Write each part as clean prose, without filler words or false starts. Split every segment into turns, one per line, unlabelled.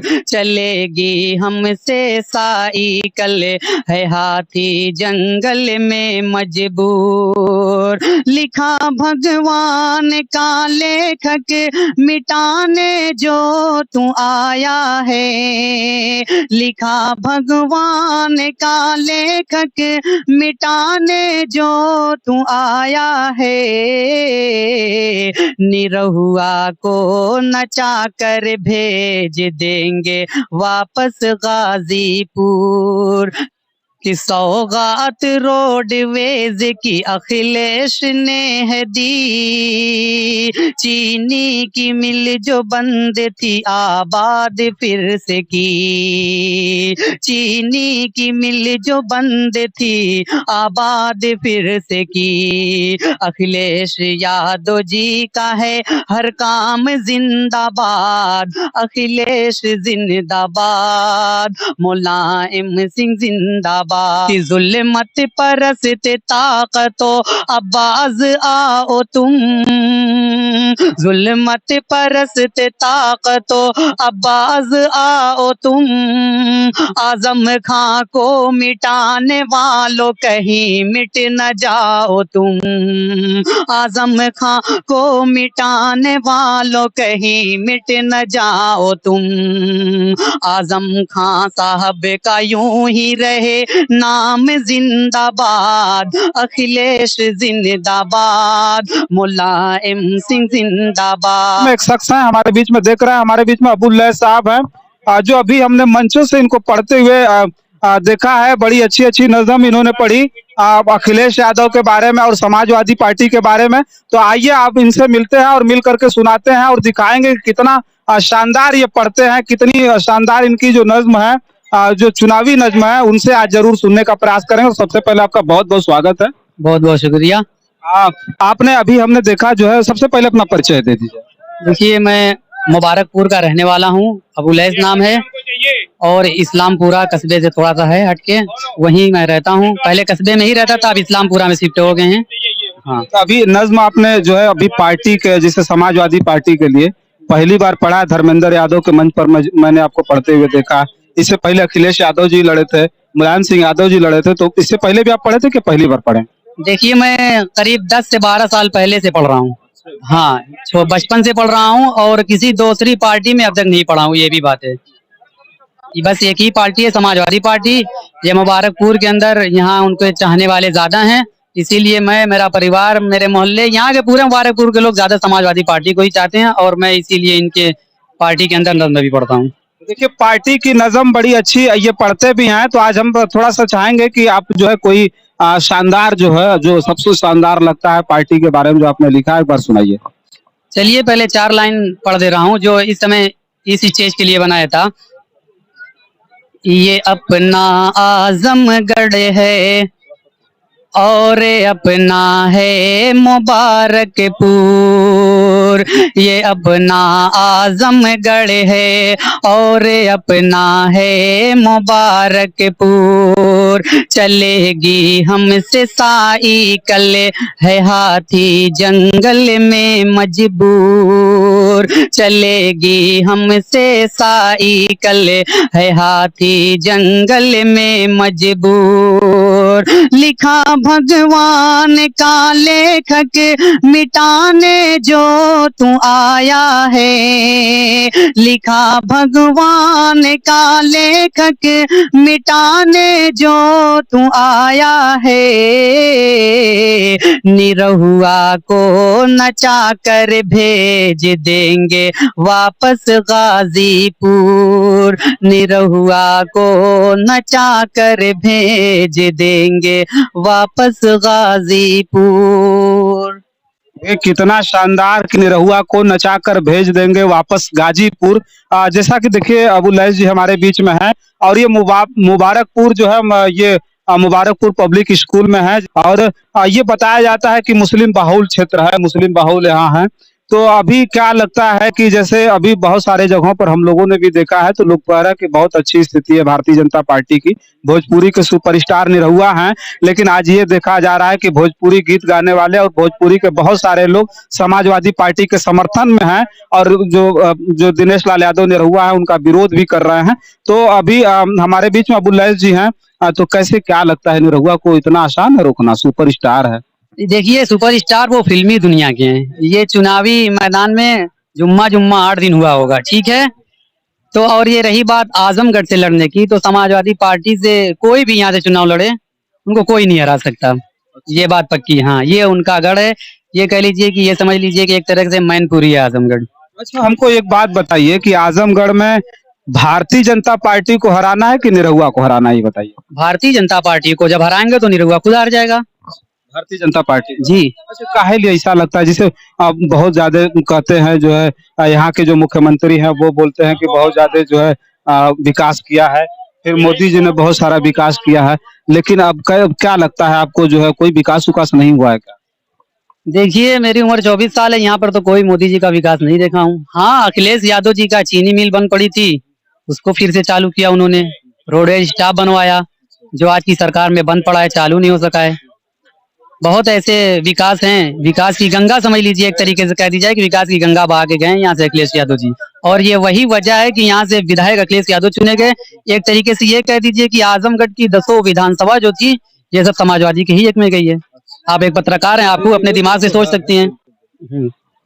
चलेगी हमसे साइकिल, है हाथी जंगल में मजबूर। लिखा भगवान का लेखक मिटाने जो तू आया है, लिखा भगवान का लेखक मिटाने जो तू आया है। निरहुआ को नचा कर भेज देंगे वापस गाजीपुर, कि सौगात रोडवेज की अखिलेश ने है दी। चीनी की मिल जो बंद थी आबाद फिर से की, चीनी की मिल जो बंद थी आबाद फिर से की। अखिलेश यादव जी का है हर काम जिंदाबाद, अखिलेश जिंदाबाद, मुलायम सिंह जिंदाबाद। कि जुल्मत परस्त ताकतो अब्बास आओ तुम, जुल्मत परस्त ताकतो अब्बास आओ तुम। आजम खां को मिटाने वालों कहीं मिट न जाओ तुम, आजम खां को मिटाने वालों कहीं मिट न जाओ तुम। आजम खां साहब का यूं ही रहे नाम जिंदाबाद, अखिलेश जिंदाबाद, मुलायम सिंह जिंदाबाद।
एक शख्स है हमारे बीच में, देख रहा है हमारे बीच में अबुल साहब हैं, जो अभी हमने मंचों से इनको पढ़ते हुए देखा है। बड़ी अच्छी अच्छी नज़म इन्होंने पढ़ी अखिलेश यादव के बारे में और समाजवादी पार्टी के बारे में। तो आइए आप इनसे मिलते हैं और मिल करके सुनाते हैं और दिखाएंगे कि कितना शानदार ये पढ़ते हैं, कितनी शानदार इनकी जो नज्म है, जो चुनावी नज्म है, उनसे आज जरूर सुनने का प्रयास करेंगे। और सबसे पहले आपका बहुत बहुत स्वागत है।
बहुत बहुत शुक्रिया।
आपने अभी हमने देखा जो है, सबसे पहले अपना परिचय दे दीजिए।
देखिए, मैं मुबारकपुर का रहने वाला हूँ, अबुलैस नाम है, और इस्लामपुरा कस्बे से थोड़ा सा है हटके वहीं मैं रहता हूँ। पहले कस्बे में ही रहता था, अब इस्लामपुरा में शिफ्ट हो गए हैं। हाँ,
तो अभी नज्म आपने जो है अभी पार्टी के, जिसे समाजवादी पार्टी के लिए पहली बार पढ़ा है, धर्मेंद्र यादव के मंच पर मैंने आपको पढ़ते हुए देखा। इससे पहले अखिलेश यादव जी लड़े थे, मुलायम सिंह यादव जी लड़े थे, तो इससे पहले भी आप पढ़े थे कि पहली बार पढ़े?
देखिए, मैं करीब 10 से 12 साल पहले से पढ़ रहा हूँ। हाँ, बचपन से पढ़ रहा हूँ और किसी दूसरी पार्टी में अब तक नहीं पढ़ा हूँ, ये भी बात है। बस एक ही पार्टी है, समाजवादी पार्टी। ये मुबारकपुर के अंदर यहाँ उनके चाहने वाले ज्यादा हैं, इसीलिए मैं, मेरा परिवार, मेरे मोहल्ले, यहाँ के पूरे मुबारकपुर के लोग ज्यादा समाजवादी पार्टी को ही चाहते हैं, और मैं इसीलिए इनके पार्टी के अंदर नज़्म भी पढ़ता हूँ।
देखिए, पार्टी की नज़म बड़ी अच्छी, ये पढ़ते भी हैं। तो आज हम थोड़ा सा चाहेंगे कि आप जो है कोई शानदार जो है, जो सबसे शानदार लगता है पार्टी के बारे में जो आपने लिखा है, एक बार सुनाइए।
चलिए, पहले 4 लाइन पढ़ दे रहा हूँ जो इस समय इस स्टेज के लिए बनाया था। ये अपना आजमगढ़ है और अपना है मुबारकपुर, ये अपना आजमगढ़ है और अपना है मुबारकपुर। चलेगी हमसे साइकिल, है हाथी जंगल में मजबूर, चलेगी हमसे साइकिल, है हाथी जंगल में मजबूर। लिखा भगवान का लेखक मिटाने जो तू आया है, लिखा भगवान का लेखक मिटाने जो तू आया है। निरहुआ को नचा कर भेज देंगे वापस गाजीपुर, निरहुआ को नचा कर भेज देंगे वापस गाजीपुर।
ये कितना शानदार कि निरहुआ को नचा कर भेज देंगे वापस गाजीपुर। जैसा कि देखिए अबुलैस जी हमारे बीच में है, और ये मुबारकपुर जो है, ये मुबारकपुर पब्लिक स्कूल में है, और ये बताया जाता है कि मुस्लिम बहुल क्षेत्र है, मुस्लिम बहुल यहाँ है। तो अभी क्या लगता है कि जैसे अभी बहुत सारे जगहों पर हम लोगों ने भी देखा है तो लोग कह रहे हैं कि बहुत अच्छी स्थिति है भारतीय जनता पार्टी की, भोजपुरी के सुपरस्टार निरहुआ हैं, लेकिन आज ये देखा जा रहा है कि भोजपुरी गीत गाने वाले और भोजपुरी के बहुत सारे लोग समाजवादी पार्टी के समर्थन में हैं और जो दिनेश लाल यादव निरहुआ है उनका विरोध भी कर रहे हैं। तो अभी हमारे बीच में अबुल जी हैं, तो कैसे क्या लगता है निरहुआ को इतना आसान है रोकना, सुपरस्टार है?
देखिए, सुपरस्टार वो फिल्मी दुनिया के हैं। ये चुनावी मैदान में जुम्मा जुम्मा 8 दिन हुआ होगा, ठीक है। तो और ये रही बात आजमगढ़ से लड़ने की, तो समाजवादी पार्टी से कोई भी यहाँ से चुनाव लड़े उनको कोई नहीं हरा सकता, ये बात पक्की। हाँ, ये उनका गढ़ है। ये कह लीजिए कि ये समझ लीजिए कि एक तरह से मैनपुरी है आजमगढ़।
अच्छा, हमको एक बात बताइए कि आजमगढ़ में भारतीय जनता पार्टी को हराना है कि निरहुआ को हराना है, ये बताइए।
भारतीय जनता पार्टी को जब हराएंगे तो निरहुआ खुद हार जाएगा।
भारतीय जनता पार्टी
जी।
अच्छा, काहे लिए ऐसा लगता है? जिसे बहुत ज्यादा कहते हैं जो है यहाँ के जो मुख्यमंत्री हैं वो बोलते हैं कि बहुत ज्यादा जो है विकास किया है, फिर मोदी जी ने बहुत सारा विकास किया है, लेकिन अब क्या लगता है आपको जो है कोई विकास उकास नहीं हुआ है क्या?
देखिए, मेरी उम्र 24 साल है, यहाँ पर तो कोई मोदी जी का विकास नहीं देखा हूँ। हाँ, अखिलेश यादव जी का चीनी मिल बंद पड़ी थी, उसको फिर से चालू किया उन्होंने। रोडवेज स्टाफ बनवाया, जो आज की सरकार में बंद पड़ा है, चालू नहीं हो सका है। बहुत ऐसे विकास हैं, विकास की गंगा समझ लीजिए, एक तरीके से कह दी जाए कि विकास की गंगा बहा के गए हैं यहाँ से अखिलेश यादव जी। और ये वही वजह है कि यहाँ से विधायक अखिलेश यादव चुने गए। एक तरीके से ये कह दीजिए कि आजमगढ़ की 10 विधानसभा जो थी, ये सब समाजवादी के ही एक में गई है। आप एक पत्रकार हैं, आपको अपने दिमाग से सोच सकती हैं।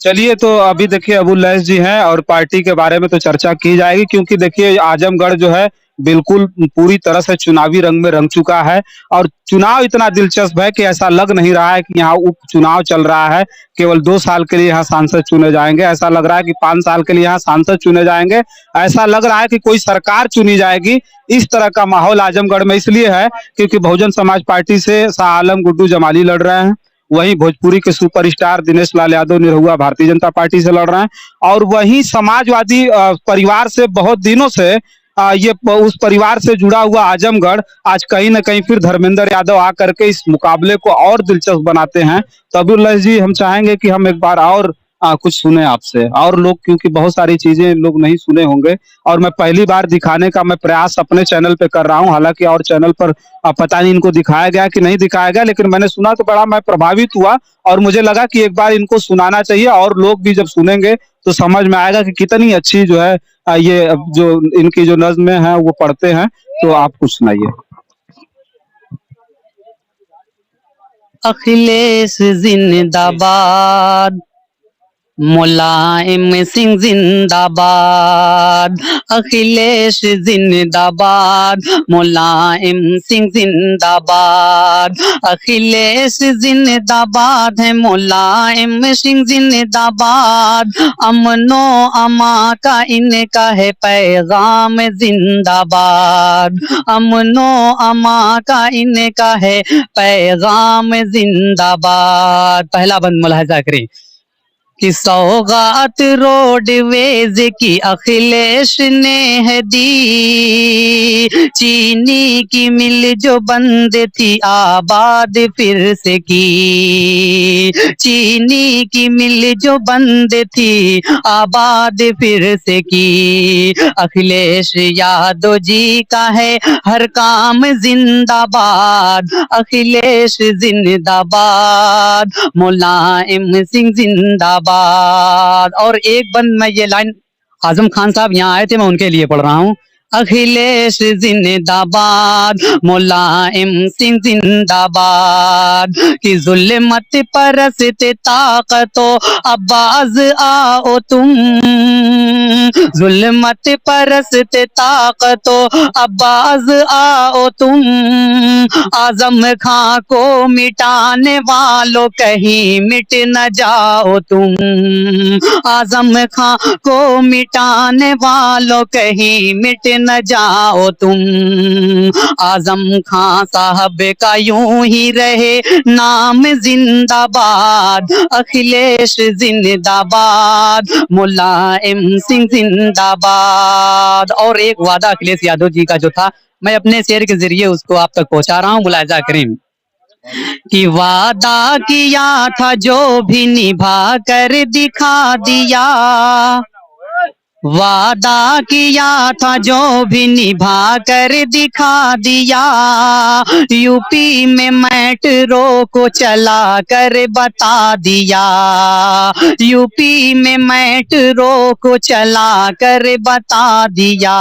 चलिए, तो अभी देखिए अबुल लैस जी हैं और पार्टी के बारे में तो चर्चा की जाएगी, क्योंकि देखिए आजमगढ़ जो है बिल्कुल पूरी तरह से चुनावी रंग में रंग चुका है और चुनाव इतना दिलचस्प है कि ऐसा लग नहीं रहा है कि यहाँ उपचुनाव चल रहा है। केवल 2 साल के लिए यहाँ सांसद चुने जाएंगे, ऐसा लग रहा है कि 5 साल के लिए यहाँ सांसद चुने जाएंगे, ऐसा लग रहा है कि कोई सरकार चुनी जाएगी। इस तरह का माहौल आजमगढ़ में इसलिए है क्योंकि बहुजन समाज पार्टी से शाह आलम गुड्डू जमाली लड़ रहे हैं, वहीं भोजपुरी के सुपरस्टार दिनेश लाल यादव निरहुआ भारतीय जनता पार्टी से लड़ रहे हैं, और वहीं समाजवादी परिवार से बहुत दिनों से ये उस परिवार से जुड़ा हुआ आजमगढ़ आज कहीं ना कहीं फिर धर्मेंद्र यादव आकर के इस मुकाबले को और दिलचस्प बनाते हैं। तो अब्दुल्ला जी, हम चाहेंगे कि हम एक बार और कुछ सुने आपसे, और लोग क्योंकि बहुत सारी चीजें लोग नहीं सुने होंगे और मैं पहली बार दिखाने का मैं प्रयास अपने चैनल पे कर रहा हूं, हालांकि और चैनल पर पता नहीं इनको दिखाया गया कि नहीं दिखाया गया, लेकिन मैंने सुना तो बड़ा मैं प्रभावित हुआ और मुझे लगा कि एक बार इनको सुनाना चाहिए और लोग भी जब सुनेंगे तो समझ में आएगा कि कितनी अच्छी जो है ये जो इनकी जो नज़्में हैं वो पढ़ते हैं। तो आप कुछ सुनाइए।
अखिलेश जिंदाबाद, मुलायम सिंह जिंदाबाद। अखिलेश जिंदाबाद, मुलायम सिंह जिंदाबाद। अखिलेश जिंदाबाद है, मुलायम सिंह जिंदाबाद। अमनो अमा का इनका है पैगाम जिंदाबाद। अमनो अमा का इनका है पैगाम जिंदाबाद। पहला बंद मुलाहिजा करें कि सौगात रोडवेज की अखिलेश ने है दी। चीनी की मिल जो बंद थी आबाद फिर से की। चीनी की मिल जो बंद थी आबाद फिर से की। अखिलेश यादव जी का है हर काम जिंदाबाद। अखिलेश जिंदाबाद, मुलायम सिंह जिंदाबाद। और एक बंद मैं ये लाइन, आजम खान साहब यहाँ आए थे, मैं उनके लिए पढ़ रहा हूँ। अखिलेश जिंदाबाद, मुलायम सिंह जिंदाबाद। कि जुल्मत परस्त ताकतो अब्बास आओ तुम। जुल्मत परस्त ताकतो अब्बास आओ तुम। आजम खां को मिटाने वालों कहीं मिट न जाओ तुम। आजम खां को मिटाने वालों कहीं मिट न जाओ तुम। आजम खां साहब का यूं ही रहे नाम जिंदाबाद। अखिलेश जिंदाबाद, मुलायम सिंह जिंदाबाद। और एक वादा अखिलेश यादव जी का जो था, मैं अपने शेर के जरिए उसको आप तक पहुंचा रहा हूँ, मुलाहिजा करें। कि वादा किया था जो भी निभा कर दिखा दिया, वादा किया था जो भी निभा कर दिखा दिया, यूपी में मेट्रो को चला कर बता दिया, यूपी में मेट्रो को चला कर बता दिया,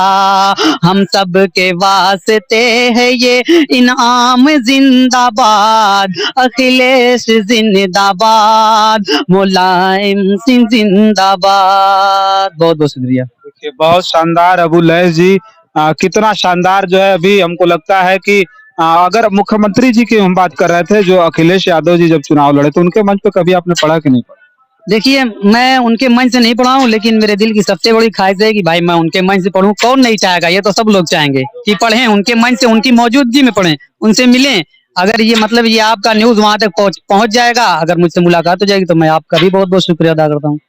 हम सब के वास्ते है ये इनाम जिंदाबाद, अखिलेश जिंदाबाद, मुलायम सिंह जिंदाबाद। बहुत बहुत शुक्रिया।
देखिए बहुत शानदार अबू लैस जी, कितना शानदार जो है। अभी हमको लगता है कि अगर मुख्यमंत्री जी की हम बात कर रहे थे, जो अखिलेश यादव जी जब चुनाव लड़े तो उनके मंच पे कभी आपने पढ़ा कि नहीं पढ़ा?
देखिए मैं उनके मंच से नहीं पढ़ा हूँ, लेकिन मेरे दिल की सबसे बड़ी ख्वाहिश है कि भाई मैं उनके मंच से पढ़ूं। कौन नहीं चाहेगा, ये तो सब लोग चाहेंगे कि पढ़ें उनके मंच से, उनकी मौजूदगी में पढ़ें, उनसे मिलें। अगर ये मतलब ये आपका न्यूज वहां तक पहुंच जाएगा, अगर मुझसे मुलाकात हो जाएगी, तो मैं आपका भी बहुत बहुत शुक्रिया अदा करता हूँ।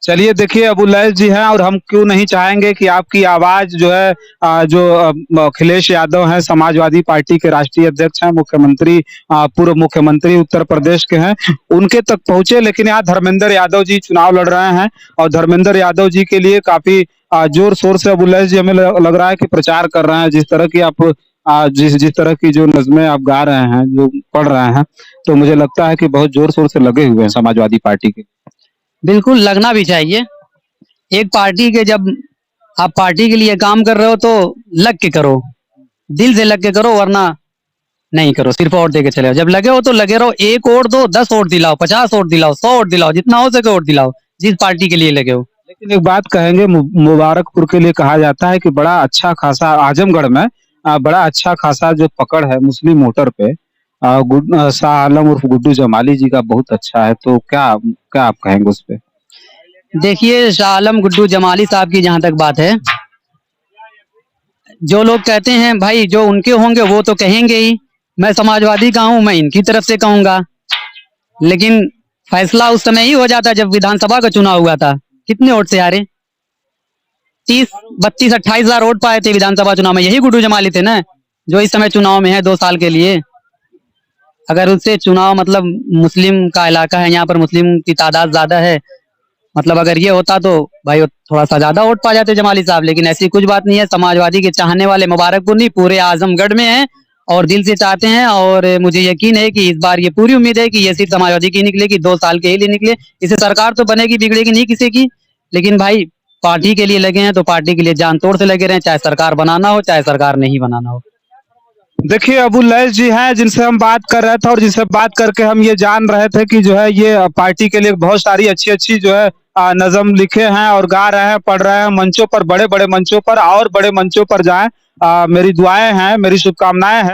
चलिए देखिए अबू लैस जी हैं, और हम क्यों नहीं चाहेंगे कि आपकी आवाज जो है, अखिलेश यादव हैं, समाजवादी पार्टी के राष्ट्रीय अध्यक्ष हैं, मुख्यमंत्री, पूर्व मुख्यमंत्री उत्तर प्रदेश के हैं, उनके तक पहुंचे। लेकिन यहाँ धर्मेंद्र यादव जी चुनाव लड़ रहे हैं, और धर्मेंद्र यादव जी के लिए काफी जोर शोर से अबू लैस जी हमें लग रहा है कि प्रचार कर रहे हैं। जिस तरह की आप जिस जिस तरह की जो नज़्में आप गा रहे हैं, जो पढ़ रहे हैं, तो मुझे लगता है कि बहुत जोर शोर से लगे हुए हैं समाजवादी पार्टी के।
बिल्कुल लगना भी चाहिए। एक पार्टी के जब आप पार्टी के लिए काम कर रहे हो तो लग के करो, दिल से लग के करो, वरना नहीं करो, सिर्फ वोट दे के चले जाओ। जब लगे हो तो लगे रहो, 1 वोट दो, 10 वोट दिलाओ, 50 वोट दिलाओ, 100 वोट दिलाओ, जितना हो सके वोट दिलाओ, जिस पार्टी के लिए लगे हो।
लेकिन एक बात कहेंगे, मुबारकपुर के लिए कहा जाता है कि बड़ा अच्छा खासा आजमगढ़ में बड़ा अच्छा खासा जो पकड़ है मुस्लिम वोटर पे, शाह आलम उर्फ गुड्डू जमाली जी का बहुत अच्छा है। तो क्या क्या आप कहेंगे उस पे?
देखिए शाह आलम गुड्डू जमाली साहब की जहां तक बात है, जो लोग कहते हैं भाई जो उनके होंगे वो तो कहेंगे ही, मैं समाजवादी का हूं, मैं इनकी तरफ से कहूंगा। लेकिन फैसला उस समय ही हो जाता जब विधानसभा का चुनाव हुआ था। कितने वोट से हारे? 30, 32, 28 हजार वोट पाए थे विधानसभा चुनाव में। यही गुड्डू जमाली थे ना, जो इस समय चुनाव में है 2 साल के लिए। अगर उससे चुनाव, मतलब मुस्लिम का इलाका है, यहाँ पर मुस्लिम की तादाद ज्यादा है, मतलब अगर ये होता तो भाई थोड़ा सा ज्यादा वोट पा जाते जमाली साहब। लेकिन ऐसी कुछ बात नहीं है। समाजवादी के चाहने वाले मुबारकपुर नहीं, पूरे आजमगढ़ में हैं और दिल से चाहते हैं। और मुझे यकीन है कि इस बार ये पूरी उम्मीद है कि ये सिर्फ समाजवादी की निकलेगी, 2 साल के ही लिए निकले। इससे सरकार तो बनेगी, बिगड़ेगी नहीं किसी की। लेकिन भाई पार्टी के लिए लगे हैं तो पार्टी के लिए जान तोड़ से लगे रहें, चाहे सरकार बनाना हो चाहे सरकार नहीं बनाना हो।
देखिए अबू लैस जी हैं, जिनसे हम बात कर रहे थे, और जिनसे बात करके हम ये जान रहे थे कि जो है ये पार्टी के लिए बहुत सारी अच्छी अच्छी जो है नज़म लिखे हैं और गा रहे हैं, पढ़ रहे हैं मंचों पर, बड़े बड़े मंचों पर, और बड़े मंचों पर जाएं। मेरी दुआएं हैं, मेरी शुभकामनाएं हैं।